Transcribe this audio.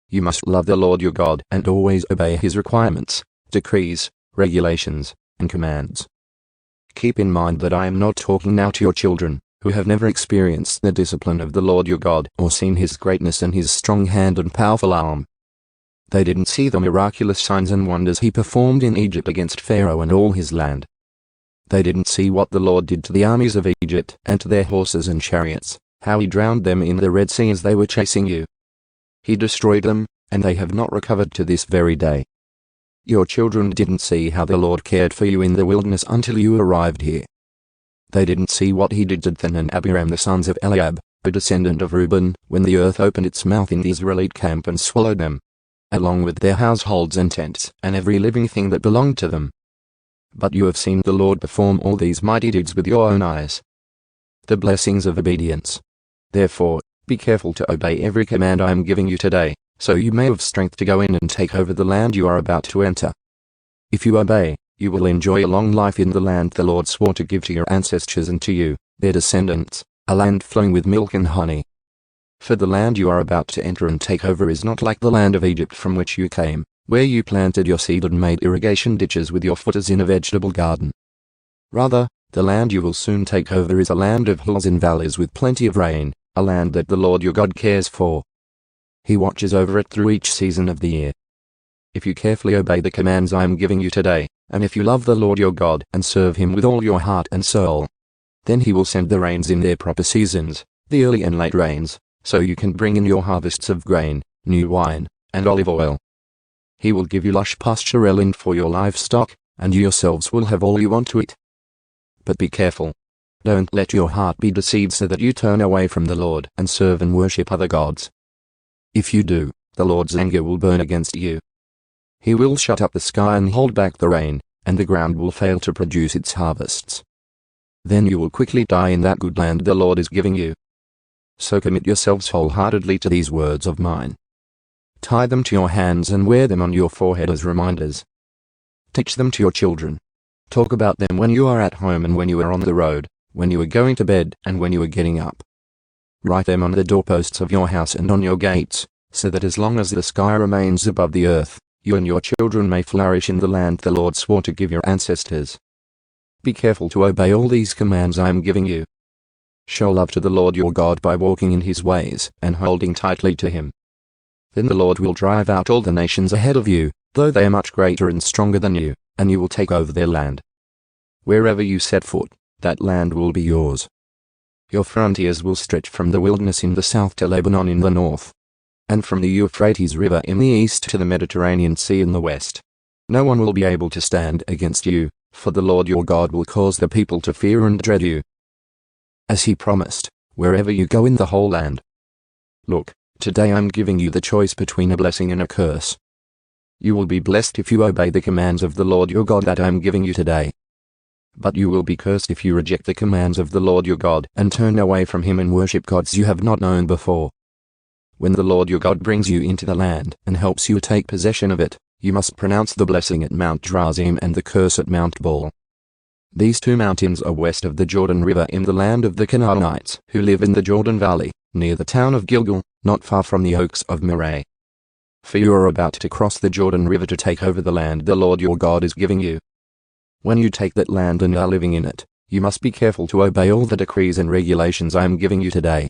You must love the Lord your God and always obey his requirements, decrees, regulations, and commands. Keep in mind that I am not talking now to your children, who have never experienced the discipline of the Lord your God or seen his greatness and his strong hand and powerful arm. They didn't see the miraculous signs and wonders he performed in Egypt against Pharaoh and all his land. They didn't see what the Lord did to the armies of Egypt and to their horses and chariots, how he drowned them in the Red Sea as they were chasing you. He destroyed them, and they have not recovered to this very day. Your children didn't see how the Lord cared for you in the wilderness until you arrived here. They didn't see what he did to Dathan and Abiram the sons of Eliab, a descendant of Reuben, when the earth opened its mouth in the Israelite camp and swallowed them, along with their households and tents and every living thing that belonged to them. But you have seen the Lord perform all these mighty deeds with your own eyes. The blessings of obedience. Therefore, be careful to obey every command I am giving you today, so you may have strength to go in and take over the land you are about to enter. If you obey, you will enjoy a long life in the land the Lord swore to give to your ancestors and to you, their descendants, a land flowing with milk and honey. For the land you are about to enter and take over is not like the land of Egypt from which you came, where you planted your seed and made irrigation ditches with your foot as in a vegetable garden. Rather, the land you will soon take over is a land of hills and valleys with plenty of rain, a land that the Lord your God cares for. He watches over it through each season of the year. If you carefully obey the commands I am giving you today, and if you love the Lord your God and serve him with all your heart and soul, then he will send the rains in their proper seasons, the early and late rains, so you can bring in your harvests of grain, new wine, and olive oil. He will give you lush pasture land for your livestock, and you yourselves will have all you want to eat. But be careful. Don't let your heart be deceived so that you turn away from the Lord and serve and worship other gods. If you do, the Lord's anger will burn against you. He will shut up the sky and hold back the rain, and the ground will fail to produce its harvests. Then you will quickly die in that good land the Lord is giving you. So commit yourselves wholeheartedly to these words of mine. Tie them to your hands and wear them on your forehead as reminders. Teach them to your children. Talk about them when you are at home and when you are on the road, when you are going to bed and when you are getting up. Write them on the doorposts of your house and on your gates, so that as long as the sky remains above the earth, you and your children may flourish in the land the Lord swore to give your ancestors. Be careful to obey all these commands I am giving you. Show love to the Lord your God by walking in his ways and holding tightly to him. Then the Lord will drive out all the nations ahead of you, though they are much greater and stronger than you, and you will take over their land. Wherever you set foot, that land will be yours. Your frontiers will stretch from the wilderness in the south to Lebanon in the north, and from the Euphrates River in the east to the Mediterranean Sea in the west. No one will be able to stand against you, for the Lord your God will cause the people to fear and dread you, as he promised, wherever you go in the whole land. Look, today I am giving you the choice between a blessing and a curse. You will be blessed if you obey the commands of the Lord your God that I am giving you today. But you will be cursed if you reject the commands of the Lord your God and turn away from him and worship gods you have not known before. When the Lord your God brings you into the land and helps you take possession of it, you must pronounce the blessing at Mount Gerizim and the curse at Mount Baal. These two mountains are west of the Jordan River in the land of the Canaanites, who live in the Jordan Valley, near the town of Gilgal, not far from the oaks of Moreh. For you are about to cross the Jordan River to take over the land the Lord your God is giving you. When you take that land and are living in it, you must be careful to obey all the decrees and regulations I am giving you today.